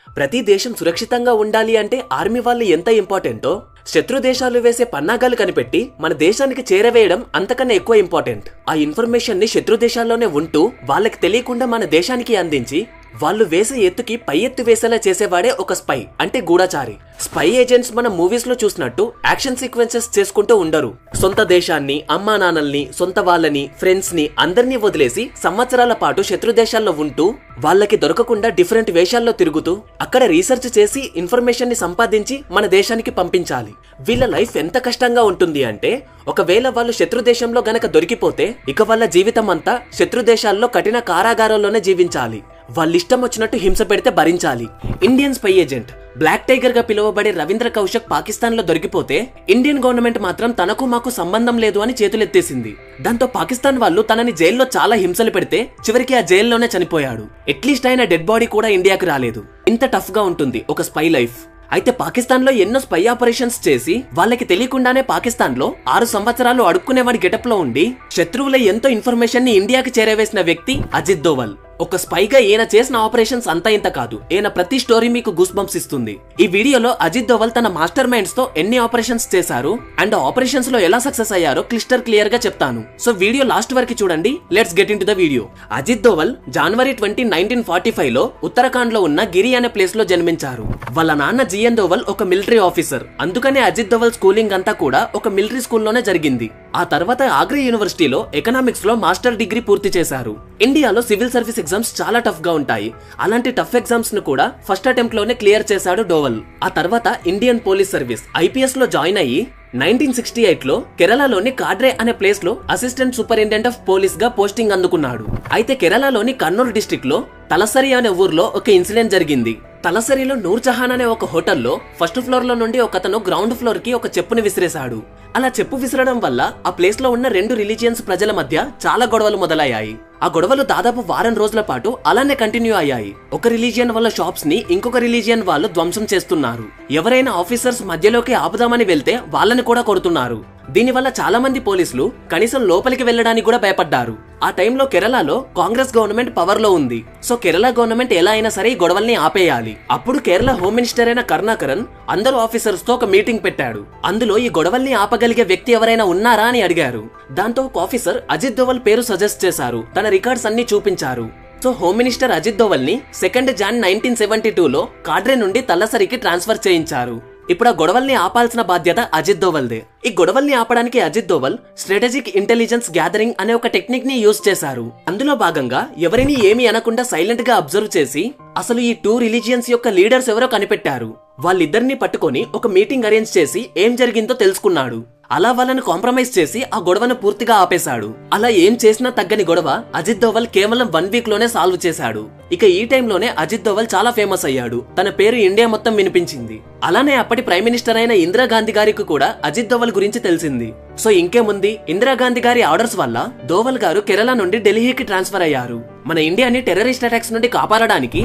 ప్రతి దేశం సురక్షితంగా ఉండాలి అంటే ఆర్మీ వాళ్ళు ఎంత ఇంపార్టెంటో శత్రు దేశాలు వేసే పన్నాగాలు కనిపెట్టి మన దేశానికి చేరవేయడం అంతకన్నా ఎక్కువ ఇంపార్టెంట్. ఆ ఇన్ఫర్మేషన్ ని శత్రు దేశాల్లోనే ఉంటూ వాళ్ళకి తెలియకుండా మన దేశానికి అందించి వాళ్ళు వేసే ఎత్తుకి పై ఎత్తు వేసేలా చేసేవాడే ఒక స్పై అంటే గూఢచారి. స్పై ఏజెంట్స్ మన మూవీస్ లో చూసినట్టు యాక్షన్ సీక్వెన్సెస్ చేసుకుంటూ ఉండరు. సొంత దేశాన్ని, అమ్మా నాన్నల్ని, సొంత వాళ్ళని, ఫ్రెండ్స్ ని అందరినీ వదిలేసి సంవత్సరాల పాటు శత్రు దేశాల్లో ఉంటూ వాళ్ళకి దొరకకుండా డిఫరెంట్ వేషాల్లో తిరుగుతూ అక్కడ రీసెర్చ్ చేసి ఇన్ఫర్మేషన్ ని సంపాదించి మన దేశానికి పంపించాలి. వీళ్ళ లైఫ్ ఎంత కష్టంగా ఉంటుంది అంటే ఒకవేళ వాళ్ళు శత్రు దేశంలో గనక దొరికిపోతే ఇక వాళ్ళ జీవితం అంతా శత్రు దేశాల్లో కఠిన కారాగారంలోనే జీవించాలి. వాళ్ళిష్టం వచ్చినట్టు హింస పెడితే భరించాలి. Indian spy agent Black Tiger గా పిలువబడే రవీంద్ర కౌశక్ పాకిస్తాన్ లో దొరికిపోతే ఇండియన్ గవర్నమెంట్ మాత్రం తనకు మాకు సంబంధం లేదు అని చేతులెత్తేసింది. దాంతో పాకిస్తాన్ వాళ్ళు తనని జైల్లో చాలా హింసలు పెడితే చివరికి ఆ జైల్లోనే చనిపోయాడు. అట్లీస్ట్ ఆయన డెడ్ బాడీ కూడా ఇండియాకి రాలేదు. ఇంత టఫ్ గా ఉంటుంది ఒక స్పై లైఫ్. అయితే పాకిస్తాన్ లో ఎన్నో స్పై ఆపరేషన్స్ చేసి వాళ్ళకి తెలియకుండానే పాకిస్తాన్ లో 6 సంవత్సరాలు అడుక్కునేవాడి గెటప్ లో ఉండి శత్రువుల ఎంతో ఇన్ఫర్మేషన్ ని ఇండియాకి చేరవేసిన వ్యక్తి అజిత్ దోవల్. ఒక స్పైగా ఈయన చేసిన ఆపరేషన్స్ అంతా ఇంత కాదు. ఈయన ప్రతి స్టోరీ మీకు గూస్ బంప్స్ ఇస్తుంది. ఈ వీడియోలో అజిత్ దోవల్ తన మాస్టర్ మైండ్స్ తో ఎన్ని ఆపరేషన్స్ చేశారు అండ్ ఆపరేషన్స్ లో ఎలా సక్సెస్ అయ్యారో క్లియర్ గా చెప్తాను. సో వీడియో లాస్ట్ వరకు చూడండి. Let's get into the video. Ajit Doval జనవరి 20, 1945 లో ఉత్తరాఖండ్ లో ఉన్న గిరి అనే ప్లేస్ లో జన్మించారు. వాళ్ళ నాన్న జిఎన్ దోవల్ ఒక మిలిటరీ ఆఫీసర్. అందుకనే అజిత్ దోవల్ స్కూలింగ్ అంతా కూడా ఒక మిలిటరీ స్కూల్లోనే జరిగింది. ఆ తర్వాత ఆగ్రా యూనివర్సిటీలో ఎకనామిక్స్ లో మాస్టర్ డిగ్రీ పూర్తి చేశారు. ఇండియాలో సివిల్ సర్వీస్ ఎగ్జామ్స్ చాలా టఫ్ గా ఉంటాయి. అలాంటి టఫ్ ఎగ్జామ్స్ ను కూడా ఫస్ట్ అటెంప్ట్ లోనే క్లియర్ చేశాడు డోవల్. ఆ తర్వాత ఇండియన్ పోలీస్ సర్వీస్ ఐపీఎస్ లో జాయిన్ అయ్యి 1968 లో కేరళలోని కాడ్రే అనే ప్లేస్ లో అసిస్టెంట్ సూపరింటెండెంట్ ఆఫ్ పోలీస్ గా పోస్టింగ్ అందుకున్నాడు. అయితే కేరళలోని కన్నూర్ డిస్ట్రిక్ట్ లో తలసరి అనే ఊర్లో ఒక ఇన్సిడెంట్ జరిగింది. తలసరిలో నూర్ జహాన్ అనే ఒక హోటల్లో ఫస్ట్ ఫ్లోర్ లో నుండి ఒకతను గ్రౌండ్ ఫ్లోర్ కి ఒక చెప్పుని విసిరేశాడు. అలా చెప్పు విసరడం వల్ల ఆ ప్లేస్ లో ఉన్న 2 రిలీజియన్స్ ప్రజల మధ్య చాలా గొడవలు మొదలయ్యాయి. ఆ గొడవలు దాదాపు వారం రోజుల పాటు అలానే కంటిన్యూ అయ్యాయి. ఒక రిలీజియన్ వాళ్ళ షాప్స్ ని ఇంకొక రిలీజియన్ వాళ్ళు ధ్వంసం చేస్తున్నారు. ఎవరైనా ఆఫీసర్స్ మధ్యలోకి ఆపుదామని వెళ్తే వాళ్ళని కూడా కొడుతున్నారు. దీనివల్ల చాలా మంది పోలీసులు కనీసం లోపలికి వెళ్లడానికి కూడా భయపడ్డారు. ఆ టైంలో కేరళలో కాంగ్రెస్ గవర్నమెంట్ పవర్ లో ఉంది. సో కేరళ గవర్నమెంట్ ఎలా అయినా సరే ఈ గొడవల్ని ఆపేయాలి. అప్పుడు కేరళ హోమ్ మినిస్టర్ అయిన కరుణాకరన్ అందరూ ఆఫీసర్స్ తో ఒక మీటింగ్ పెట్టాడు. అందులో ఈ గొడవల్ని ఆపగలిగే వ్యక్తి ఎవరైనా ఉన్నారా అని అడిగారు. దాంతో ఒక ఆఫీసర్ అజిత్ దోవల్ పేరు సజెస్ట్ చేశారు. తన రికార్డ్స్ అన్ని చూపించారు. So home minister Ajit Doval ని 2 జాన్ 1972 లో కాడ్రే నుండి తలసరికి ట్రాన్స్ఫర్ చేయించారు. ఇప్పుడు ఆ గొడవల్ని ఆపాల్సిన బాధ్యత అజిత్ దోవల్దే. ఈ గొడవల్ని ఆపడానికి Ajit Doval strategic intelligence gathering అనే ఒక టెక్నిక్ ని యూజ్ చేశారు. అందులో భాగంగా ఎవరిని ఏమీ అనకుండా సైలెంట్ గా అబ్జర్వ్ చేసి అసలు ఈ 2 రిలీజియన్స్ యొక్క లీడర్స్ ఎవరో కనిపెట్టారు. వాళ్ళిద్దరిని పట్టుకొని ఒక మీటింగ్ అరేంజ్ చేసి ఏం జరిగిందో తెలుసుకున్నాడు. అలా వాళ్ళని కాంప్రమైజ్ చేసి ఆ గొడవను పూర్తిగా ఆపేశాడు. అలా ఏం చేసినా తగ్గని గొడవ అజిత్ దోవల్ కేవలం 1 వీక్ లోనే సాల్వ్ చేశాడు. ఇక ఈ టైంలోనే అజిత్ దోవల్ చాలా ఫేమస్ అయ్యాడు. తన పేరు ఇండియా మొత్తం వినిపించింది. అలానే అప్పటి ప్రైమ్ మినిస్టర్ అయిన ఇందిరాగాంధీ గారికి కూడా అజిత్ దోవల్ గురించి తెలిసింది. సో ఇంకేముంది, ఇందిరాగాంధీ గారి ఆర్డర్స్ వల్ల దోవల్ గారు కేరళ నుండి ఢిల్లీకి ట్రాన్స్ఫర్ అయ్యారు. మన ఇండియాని టెర్రరిస్ట్ అటాక్స్ నుండి కాపాడడానికి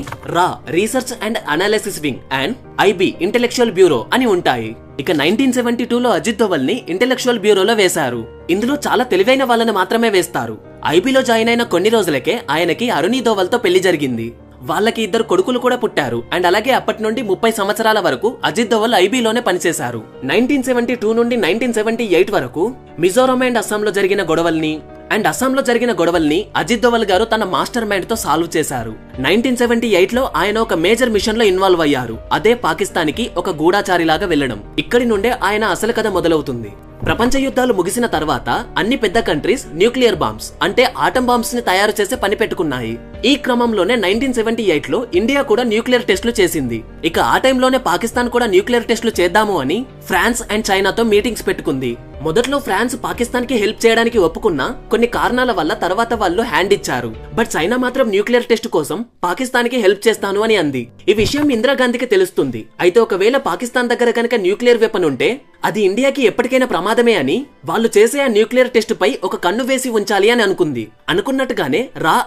research and analysis wing and IB intellectual bureau అని ఉంటాయి. ఇక 1972 లో అజిత్ దోవల్ ని ఇంటెలెక్చువల్ బ్యూరోలో వేశారు. ఇందులో చాలా తెలివైన వాళ్ళని మాత్రమే వేస్తారు. ఐబీలో జాయిన్ అయిన కొన్ని రోజులకే ఆయనకి అరుణి దోవల్ తో పెళ్లి జరిగింది. వాళ్ళకి 2 కొడుకులు కూడా పుట్టారు. అండ్ అలాగే అప్పటి నుండి 30 సంవత్సరాల వరకు అజిత్ దోవల్ ఐబీలోనే పనిచేశారు. 1972 నుండి 1978 వరకు మిజోరాం అండ్ అస్సాంలో జరిగిన గొడవల్ని అజిత్ దోవల్ గారు తన మాస్టర్ మైండ్ తో సాల్వ్ చేశారు. 1978 లో ఆయన ఒక మేజర్ మిషన్ లో ఇన్వాల్వ్ అయ్యారు. అదే పాకిస్తాన్ కి ఒక గూఢచారిలాగా వెళ్లడం. ఇక్కడి నుండే ఆయన అసలు కథ మొదలవుతుంది. ప్రపంచ యుద్ధాలు ముగిసిన తర్వాత అన్ని పెద్ద కంట్రీస్ న్యూక్లియర్ బాంబ్స్ అంటే ఆటం బాంబ్స్ ని తయారు చేసే పని పెట్టుకున్నాయి. ఈ క్రమంలోనే 1978 లో ఇండియా కూడా న్యూక్లియర్ టెస్టులు చేసింది. ఇక ఆ టైంలోనే పాకిస్తాన్ కూడా న్యూక్లియర్ టెస్టులు చేద్దాము అని ఫ్రాన్స్ అండ్ చైనాతో మీటింగ్స్ పెట్టుకుంది. మొదట్లో ఫ్రాన్స్ పాకిస్తాన్ కి హెల్ప్ చేయడానికి ఒప్పుకున్నా కొన్ని కారణాల వల్ల తర్వాత వాళ్ళు హ్యాండ్ ఇచ్చారు. బట్ చైనా మాత్రం న్యూక్లియర్ టెస్ట్ కోసం పాకిస్తాన్ కి హెల్ప్ చేస్తాను అని అంది. ఈ విషయం ఇందిరాగాంధీకి తెలుస్తుంది. అయితే ఒకవేళ పాకిస్తాన్ దగ్గర కనుక న్యూక్లియర్ వెపన్ ఉంటే అది ఇండియాకి ఎప్పటికైనా ప్రమాదమే అని వాళ్ళు చేసే ఆ న్యూక్లియర్ టెస్ట్ పై ఒక కన్ను వేసి ఉంచాలి అని అనుకుంది. అనుకున్నట్టుగానే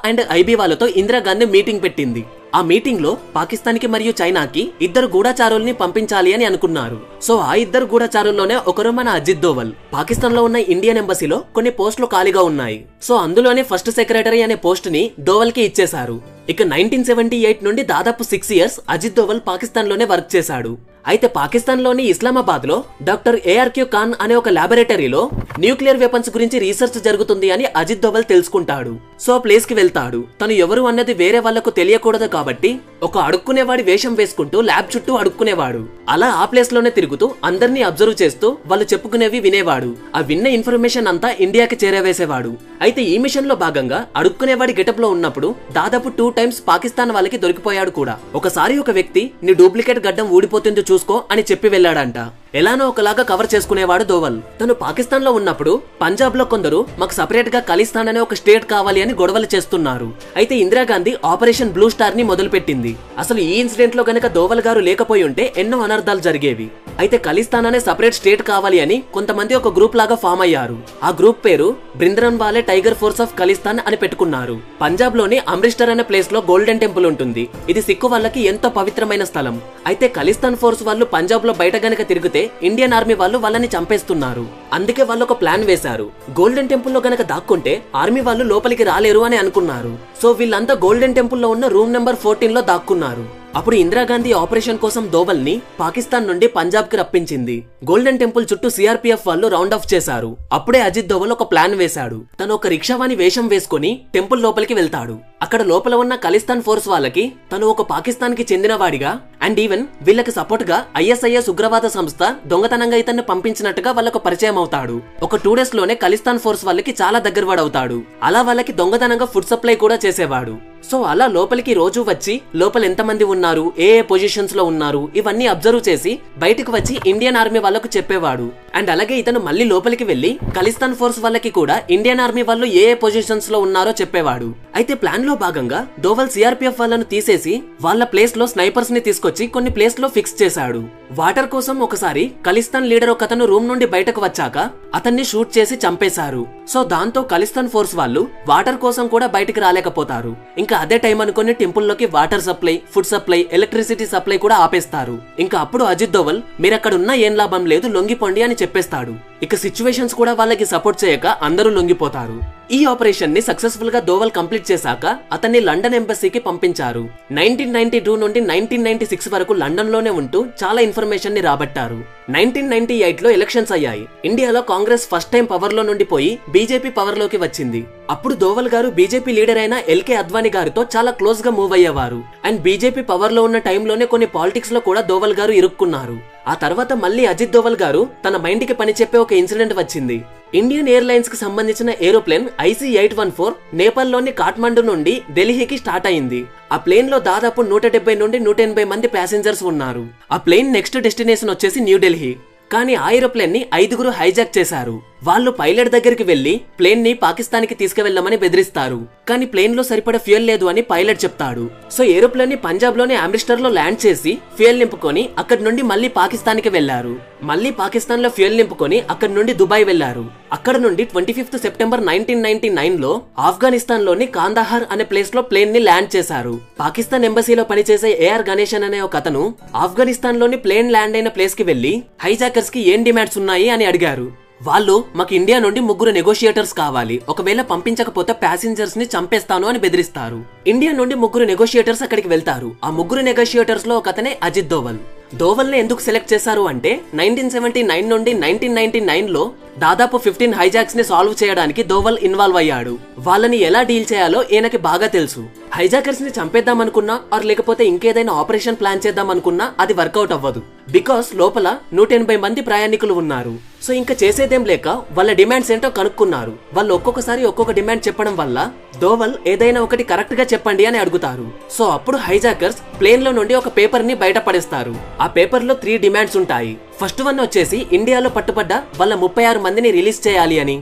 అండ్ ఐబీ వాళ్ళతో ఇందిరాగాంధీ మీటింగ్ పెట్టింది. ఆ మీటింగ్ లో పాకిస్తాన్ కి మరియు చైనాకి 2 గూఢచారుల్ని పంపించాలి అని అనుకున్నారు. సో ఆ 2 గూఢచారుల్లోనే ఒకరు మన అజిత్ దోవల్. పాకిస్తాన్ లో ఉన్న ఇండియన్ ఎంబసీలో కొన్ని పోస్టులు ఖాళీగా ఉన్నాయి. సో అందులోనే ఫస్ట్ సెక్రటరీ అనే పోస్ట్ ని దోవల్ కి ఇచ్చేశారు. ఇక 1978 నుండి దాదాపు 6 ఇయర్స్ అజిత్ దోవల్ పాకిస్తాన్ లోనే వర్క్ చేశాడు. అయితే పాకిస్తాన్ లోని ఇస్లామాబాద్ లో డాక్టర్ ఏఆర్క్యూ ఖాన్ అనే ఒక ల్యాబొరేటరీలో న్యూక్లియర్ వెపన్స్ గురించి రీసెర్చ్ జరుగుతుంది అని అజిత్ దోవల్ తెలుసుకుంటాడు. సో ప్లేస్ కి వెళ్తాడు. తను ఎవరు అన్నది వేరే వాళ్లకు తెలియకూడదు కాబట్టి ఒక అడుక్కునేవాడి వేషం వేసుకుంటూ ల్యాబ్ చుట్టూ అడుక్కునేవాడు. అలా ఆ ప్లేస్ లోనే తిరుగుతూ అందరినీ అబ్జర్వ్ చేస్తూ వాళ్ళు చెప్పుకునేవి వినేవాడు. ఆ విన్న ఇన్ఫర్మేషన్ అంతా ఇండియాకి చేరవేసేవాడు. అయితే ఈ మిషన్ లో భాగంగా అడుక్కునేవాడి గెటప్ లో ఉన్నప్పుడు దాదాపు 2 టైమ్స్ పాకిస్తాన్ వాళ్ళకి దొరికిపోయాడు కూడా. ఒకసారి ఒక వ్యక్తి నీ డూప్లికేట్ గడ్డం ఊడిపోతుంది చూసుకో అని చెప్పి వెళ్ళాడంట. ఎలానో ఒకలాగా కవర్ చేసుకునేవాడు దోవల్. తను పాకిస్తాన్ లో ఉన్నప్పుడు పంజాబ్ లో కొందరు మాకు సపరేట్ గా ఖలిస్తాన్ అనే ఒక స్టేట్ కావాలి అని గొడవలు చేస్తున్నారు. అయితే ఇందిరాగాంధీ ఆపరేషన్ బ్లూ స్టార్ ని మొదలుపెట్టింది. అసలు ఈ ఇన్సిడెంట్ లో గనక దోవల్ గారు లేకపోయి ఉంటే ఎన్నో అనర్థాలు జరిగేవి. అయితే ఖలిస్తాన్ అనే సపరేట్ స్టేట్ కావాలి అని కొంతమంది ఒక గ్రూప్ లాగా ఫామ్ అయ్యారు. ఆ గ్రూప్ పేరు బ్రింద్రన్వాలే టైగర్ ఫోర్స్ ఆఫ్ ఖలిస్తాన్ అని పెట్టుకున్నారు. పంజాబ్ లోని అమృత్సర్ అనే ప్లేస్ లో గోల్డెన్ టెంపుల్ ఉంటుంది. ఇది సిక్కు వాళ్ళకి ఎంతో పవిత్రమైన స్థలం. అయితే ఖలిస్తాన్ ఫోర్స్ వాళ్ళు పంజాబ్ లో బయట గనక తిరిగితే ఇండియన్ ఆర్మీ వాళ్ళు వాళ్ళని చంపేస్తున్నారు. అందుకే వాళ్ళు ఒక ప్లాన్ వేశారు. గోల్డెన్ టెంపుల్ లో గనక దాక్కుంటే ఆర్మీ వాళ్ళు లోపలికి రాలేరు అని అనుకున్నారు. సో వీళ్ళంతా గోల్డెన్ టెంపుల్ లో ఉన్న రూమ్ నెంబర్ 14 లో దాక్కున్నారు. అప్పుడు ఇందిరాగాంధీ ఆపరేషన్ కోసం దోవల్ ని పాకిస్తాన్ నుండి పంజాబ్ కి రప్పించింది. గోల్డెన్ టెంపుల్ చుట్టూ సిఆర్పీఎఫ్ వాళ్ళు రౌండ్ ఆఫ్ చేశారు. అప్పుడే అజిత్ దోవల్ ఒక ప్లాన్ వేశాడు. తను ఒక రిక్షావాణి వేషం వేసుకుని టెంపుల్ లోపలికి వెళ్తాడు. అక్కడ లోపల ఉన్న ఖలిస్తాన్ ఫోర్స్ వాళ్ళకి తను ఒక పాకిస్తాన్ కి చెందిన వాడిగా అండ్ ఈవెన్ వీళ్ళకి సపోర్ట్ గా ఐఎస్ఐఎస్ ఉగ్రవాద సంస్థ దొంగతనంగా ఇతన్ని పంపించినట్టుగా వాళ్ళకు పరిచయం అవుతాడు. ఒక 2 డేస్ లోనే ఖలిస్తాన్ ఫోర్స్ వాళ్ళకి చాలా దగ్గర వాడవుతాడు. అలా వాళ్ళకి దొంగతనంగా ఫుడ్ సప్లై కూడా చేసేవాడు. సో అలా లోపలికి రోజు వచ్చి లోపల ఎంతమంది ఉన్నారు, ఏ పొజిషన్స్ లో ఉన్నారు ఇవన్నీ అబ్జర్వ్ చేసి బయటకు వచ్చి ఇండియన్ ఆర్మీ వాళ్ళకు చెప్పేవాడు. అండ్ అలాగే ఇతను మళ్ళీ లోపలికి వెళ్లి ఖలిస్తాన్ ఫోర్స్ వాళ్ళకి కూడా ఇండియన్ ఆర్మీ వాళ్ళు ఏ పొజిషన్స్ లో ఉన్నారో చెప్పేవాడు. అయితే ప్లాన్ లో భాగంగా దోవల్ సిఆర్పీఎఫ్ వాళ్ళను తీసేసి వాళ్ళ ప్లేస్ లో స్నైపర్స్ ని తీసుకొచ్చి కొన్ని ప్లేస్ లో ఫిక్స్ చేశాడు. వాటర్ కోసం ఒకసారి ఖలిస్తాన్ లీడర్ ఒక అతను రూమ్ నుండి బయటకు వచ్చాక అతన్ని షూట్ చేసి చంపేశారు. సో దాంతో ఖలిస్తాన్ ఫోర్స్ వాళ్ళు వాటర్ కోసం కూడా బయటికి రాలేకపోతారు. ఇంకా అదే టైం అనుకుని టెంపుల్ లోకి water supply, food supply, electricity supply కూడా ఆపేస్తారు. ఇంకా అప్పుడు అజిత్ దోవల్ మీరక్కడున్నా ఏం లాభం లేదు లొంగిపోండి అని చెప్పేస్తాడు. ఇక సిచ్యువేషన్స్ కూడా వాళ్ళకి సపోర్ట్ చేయక అందరూ లొంగిపోతారు. ఈ ఆపరేషన్ ని సక్సెస్ఫుల్ గా దోవల్ కంప్లీట్ చేశాక అతన్ని లండన్ ఎంబసీకి పంపించారు. 1992 నుండి 1996 వరకు లండన్ లోనే ఉంటూ చాలా ఇన్ఫర్మేషన్ ని రాబట్టారు. 1998 లో ఎలక్షన్స్ అయ్యాయి. ఇండియాలో కాంగ్రెస్ ఫస్ట్ టైం పవర్ లో నుండి పోయి బీజేపీ పవర్ లోకి వచ్చింది. అప్పుడు దోవల్ గారు బీజేపీ లీడర్ అయిన ఎల్కే అద్వానీ గారితో చాలా క్లోజ్ గా మూవ్ అయ్యేవారు. అండ్ బీజేపీ పవర్ లో ఉన్న టైంలోనే కొన్ని పాలిటిక్స్ లో కూడా దోవల్ గారు ఇరుక్కున్నారు. ఆ తర్వాత మళ్ళీ అజిత్ దోవల్ గారు తన మైండ్ కి పని చెప్పే ఒక ఇన్సిడెంట్ వచ్చింది. ఇండియన్ ఎయిర్లైన్స్ కి సంబంధించిన ఏరోప్లేన్ IC-814 నేపాల్ లోని కాఠ్మండు నుండి ఢిల్లీకి స్టార్ట్ అయింది. ఆ ప్లేన్ లో దాదాపు 170 నుండి 180 మంది ప్యాసింజర్స్ ఉన్నారు. ఆ ప్లేన్ నెక్స్ట్ డెస్టినేషన్ వచ్చేసి న్యూఢిల్లీ. కానీ ఆ ఏరోప్లేన్ ని 5 హైజాక్ చేశారు. వాళ్ళు పైలట్ దగ్గరికి వెళ్లి ప్లేన్ ని పాకిస్తాన్ కి తీసుకువెళ్లమని బెదిరిస్తారు. కానీ ప్లేన్ లో సరిపడా ఫ్యూయల్ లేదు అని పైలట్ చెప్తాడు. సో ఏరోప్లేన్ ని పంజాబ్ లోని అమృత్సర్ లో ల్యాండ్ చేసి ఫ్యూయల్ నింపుకొని అక్కడి నుండి మళ్ళీ పాకిస్తాన్ కి వెళ్లారు. మళ్ళీ పాకిస్తాన్ లో ఫ్యూయల్ నింపుకొని అక్కడి నుండి దుబాయ్ వెళ్లారు. అక్కడ నుండి 25 సెప్టెంబర్ 1999 లో ఆఫ్ఘనిస్తాన్ లోని కాందహార్ అనే ప్లేస్ లో ప్లేన్ ని ల్యాండ్ చేశారు. పాకిస్తాన్ ఎంబసీలో పనిచేసే ఏఆర్ గణేశన్ అనే ఒక అతను ఆఫ్ఘనిస్తాన్ లోని ప్లేన్ ల్యాండ్ అయిన ప్లేస్ కి వెళ్లి హైజాకర్స్ కి ఏం డిమాండ్స్ ఉన్నాయి అని అడిగారు. వాళ్ళు మాకు ఇండియా నుండి 3 నెగోషియేటర్స్ కావాలి, ఒకవేళ పంపించకపోతే ప్యాసింజర్స్ ని చంపేస్తాను అని బెదిరిస్తారు. ఇండియా నుండి 3 నెగోషియేటర్స్ అక్కడికి వెళ్తారు. ఆ 3 నెగోషియేటర్స్ లో ఒక అతనే అజిత్ దోవల్. దోవల్ ని ఎందుకు సెలెక్ట్ చేశారు అంటే 1979 నుండి 1999 లో దాదాపు 15 హైజాక్స్ ని సాల్వ్ చేయడానికి దోవల్ ఇన్వాల్వ్ అయ్యాడు. వాళ్ళని ఎలా డీల్ చేయాలో ఈయనకి బాగా తెలుసు. హైజాకర్స్ ని చంపేద్దాం అనుకున్నా ఆర్ లేకపోతే ఇంకేదైనా ఆపరేషన్ ప్లాన్ చేద్దాం అనుకున్నా అది వర్కౌట్ అవ్వదు. బికాస్ లోపల 180 మంది ప్రయాణికులు ఉన్నారు. సో ఇంకా చేసేదేం లేక వాళ్ళ డిమాండ్స్ ఏంటో కనుక్కున్నారు. వాళ్ళు ఒక్కొక్కసారి ఒక్కొక్క డిమాండ్ చెప్పడం వల్ల దోవల్ ఏదైనా ఒకటి కరెక్ట్ గా చెప్పండి అని అడుగుతారు. సో అప్పుడు హైజాకర్స్ ప్లేన్ లో నుండి ఒక పేపర్ ని బయట పడేస్తారు. ఆ పేపర్ లో 3 డిమాండ్స్ ఉంటాయి. ఫస్ట్ వన్ వచ్చేసి ఇండియాలో పట్టుబడ్డ వాళ్ళ 36 మందిని రిలీజ్ చేయాలి అని.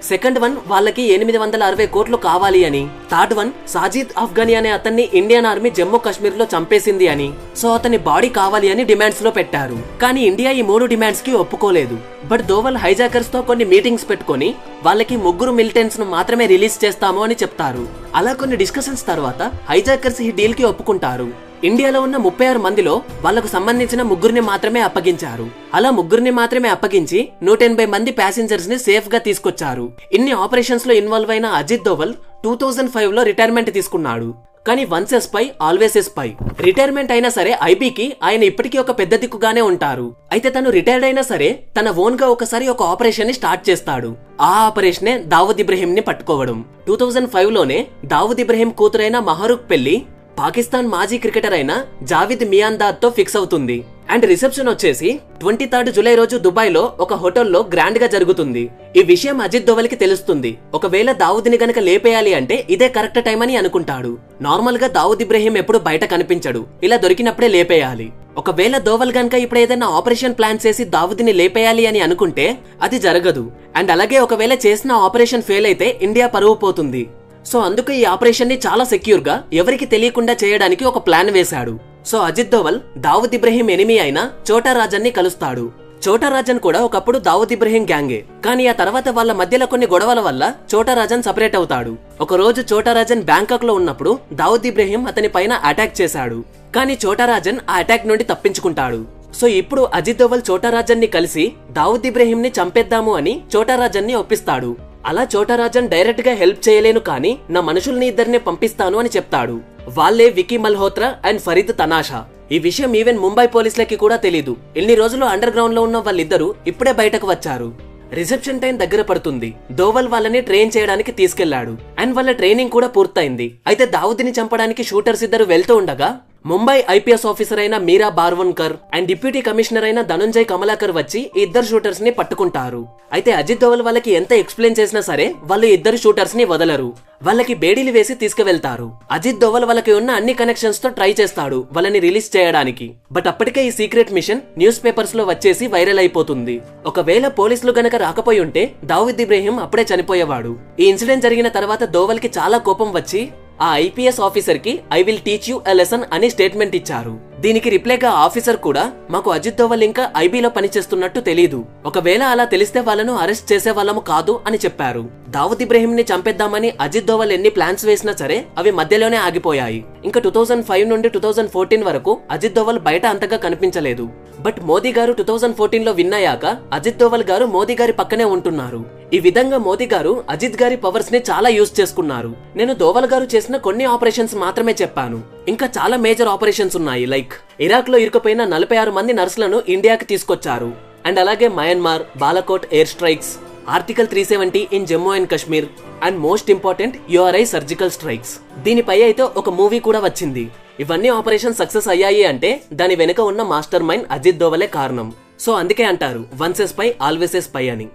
సెకండ్ వన్ వాళ్ళకి 860 కోట్లు కావాలి అని. థర్డ్ వన్ సాజిద్ అఫ్ఘనీ అనే అతన్ని ఇండియన్ ఆర్మీ జమ్మూ కాశ్మీర్ లో చంపేసింది అని. సో అతని బాడీ కావాలి అని డిమాండ్స్ లో పెట్టారు. కానీ ఇండియా ఈ 3 డిమాండ్స్ కి ఒప్పుకోలేదు. బట్ దోవల్ హైజాకర్స్ తో కొన్ని మీటింగ్స్ పెట్టుకొని వాళ్ళకి 3 మిలిటెంట్స్ ను మాత్రమే రిలీజ్ చేస్తాము అని చెప్తారు. అలా కొన్ని డిస్కషన్స్ తర్వాత హైజాకర్స్ ఈ డీల్ కి ఒప్పుకుంటారు. ఇండియాలో ఉన్న 36 మందిలో వాళ్లకు సంబంధించిన 3 మాత్రమే అప్పగించారు. అలా 3 మాత్రమే అప్పగించి 180 మంది ప్యాసింజర్స్ ని సేఫ్ గా తీసుకొచ్చారు. ఇన్ని ఆపరేషన్స్ లో ఇన్వాల్వ్ అయిన అజిత్ దోవల్ 2005 లో రిటైర్మెంట్ తీసుకున్నాడు. కానీ once a spy always a spy. Retirement అయినా సరే ఐబీకి ఆయన ఇప్పటికీ ఒక పెద్ద దిక్కుగానే ఉంటారు. అయితే తను రిటైర్డ్ అయినా సరే తన ఓన్ గా ఒకసారి ఒక ఆపరేషన్ ని స్టార్ట్ చేస్తాడు. ఆ ఆపరేషనే దావుద్ ఇబ్రహీం ని పట్టుకోవడం. 2005 లోనే దావుద్ ఇబ్రహీం కూతురైన మహరూక్ పెళ్లి పాకిస్తాన్ మాజీ క్రికెటర్ అయిన జావిద్ మియాందాద్ తో ఫిక్స్ అవుతుంది. అండ్ రిసెప్షన్ వచ్చేసి 23 జూలై రోజు దుబాయ్ లో ఒక హోటల్లో గ్రాండ్ గా జరుగుతుంది. ఈ విషయం అజిత్ దోవల్ కి తెలుస్తుంది. ఒకవేళ దావుద్ ని గనక లేపేయాలి అంటే ఇదే కరెక్ట్ టైం అని అనుకుంటాడు. నార్మల్ గా దావుద్ ఇబ్రహీం ఎప్పుడు బయట కనిపించడు, ఇలా దొరికినప్పుడే లేపేయాలి. ఒకవేళ దోవల్ గనక ఇప్పుడు ఏదైనా ఆపరేషన్ ప్లాన్ చేసి దావుద్ ని లేపేయాలి అని అనుకుంటే అది జరగదు. అండ్ అలాగే ఒకవేళ చేసిన ఆపరేషన్ ఫెయిల్ అయితే ఇండియా పరువు పోతుంది. సో అందుకు ఈ ఆపరేషన్ ని చాలా సెక్యూర్ గా ఎవరికి తెలియకుండా చేయడానికి ఒక ప్లాన్ వేశాడు. సో అజిత్ దోవల్ దావుద్ ఇబ్రహీం ఎనిమీ అయిన చోటా రాజన్ ని కలుస్తాడు. చోటా రాజన్ కూడా ఒకప్పుడు దావుద్ ఇబ్రహీం గ్యాంగే, కానీ ఆ తర్వాత వాళ్ళ మధ్యలో కొన్ని గొడవల వల్ల చోటా రాజన్ సపరేట్ అవుతాడు. ఒక రోజు చోటా రాజన్ బ్యాంకాక్ లో ఉన్నప్పుడు దావుద్ ఇబ్రహీం అతని పైన అటాక్ చేశాడు, కానీ చోటా రాజన్ ఆ అటాక్ నుండి తప్పించుకుంటాడు. సో ఇప్పుడు అజిత్ దోవల్ చోటా రాజన్ ని కలిసి దావుద్ ఇబ్రహీం ని చంపేద్దాము అని చోటా రాజన్ ని ఒప్పిస్తాడు. అలా చోటా రాజన్ డైరెక్ట్ గా హెల్ప్ చేయలేను, కానీ నా మనుషుల్ని ఇద్దరిని పంపిస్తాను అని చెప్తాడు. వాళ్ళే వికీ మల్హోత్రా అండ్ ఫరీద్ తనాషా. ఈ విషయం ఈవెన్ ముంబై పోలీసులకి కూడా తెలీదు. ఇన్ని రోజులు అండర్ గ్రౌండ్ లో ఉన్న వాళ్ళిద్దరూ ఇప్పుడే బయటకు వచ్చారు. రిసెప్షన్ టైం దగ్గర పడుతుంది. దోవల్ వాళ్ళని ట్రైన్ చేయడానికి తీసుకెళ్లాడు అండ్ వాళ్ళ ట్రైనింగ్ కూడా పూర్తయింది. అయితే దావుద్ ని చంపడానికి షూటర్స్ ఇద్దరు వెళ్తూ ఉండగా ముంబై ఐపీఎస్ ఆఫీసర్ అయిన మీరా బార్వన్కర్ అండ్ డిప్యూటీ కమిషనర్ అయిన ధనుంజయ్ కమలాకర్ వచ్చి ఈ ఇద్దరు షూటర్స్ ని పట్టుకుంటారు. అయితే అజిత్ దోవల్ వాళ్ళకి ఎంత ఎక్స్ప్లెయిన్ చేసినా సరే వాళ్ళు ఇద్దరు షూటర్స్ ని వదలరు. వాళ్ళకి బేడీలు వేసి తీసుకువెళ్తారు. అజిత్ దోవల్ వాళ్ళకి ఉన్న అన్ని కనెక్షన్స్ తో ట్రై చేస్తాడు వాళ్ళని రిలీజ్ చేయడానికి. బట్ అప్పటికే ఈ సీక్రెట్ మిషన్ న్యూస్ పేపర్స్ లో వచ్చేసి వైరల్ అయిపోతుంది. ఒకవేళ పోలీసులు గనక రాకపోయి ఉంటే దావుద్ ఇబ్రహీం అప్పుడే చనిపోయేవాడు. ఈ ఇన్సిడెంట్ జరిగిన తర్వాత దోవల్ కి చాలా కోపం వచ్చి ఆ ఐపీఎస్ ఆఫీసర్ కి I will teach you a lesson అని స్టేట్మెంట్ ఇచ్చారు. దీనికి రిప్లైగా ఆఫీసర్ కూడా మాకు అజిత్ దోవల్ ఇంకా ఐబీలో పనిచేస్తున్నట్టు తెలీదు, ఒకవేళ అలా తెలిస్తే వాళ్ళను అరెస్ట్ చేసే వాళ్ళము కాదు అని చెప్పారు. దావుద్ ఇబ్రహీం ని చంపేద్దామని అజిత్ దోవల్ ఎన్ని ప్లాన్స్ వేసినా సరే అవి మధ్యలోనే ఆగిపోయాయి. ఇంకా 2005 నుండి 2014 వరకు అజిత్ దోవల్ బయట అంతగా కనిపించలేదు. బట్ మోదీ గారు 2014 లో విన్ అయ్యాక అజిత్ దోవల్ గారు మోదీ గారి పక్కనే ఉంటున్నారు. ఈ విధంగా మోదీ గారు అజిత్ గారి పవర్స్ ని చాలా యూజ్ చేసుకున్నారు. నేను దోవల్ గారు చేసిన కొన్ని ఆపరేషన్స్ మాత్రమే చెప్పాను. ఇంకా చాలా మేజర్ ఆపరేషన్స్ ఉన్నాయి. లైక్ ఇరాక్ లో ఇరుకుపోయిన 46 మంది నర్సులను ఇండియాకి తీసుకొచ్చారు. అండ్ అలాగే Myanmar, Balakot air strikes, article 370 in Jammu and Kashmir, and most important U R I surgical strikes. దీనిపై అయితే ఒక మూవీ కూడా వచ్చింది. ఇవన్నీ ఆపరేషన్ సక్సెస్ అయ్యాయి అంటే దాని వెనుక ఉన్న మాస్టర్ మైండ్ అజిత్ దోవలే కారణం. సో అందుకే అంటారు once a spy always a spy అని.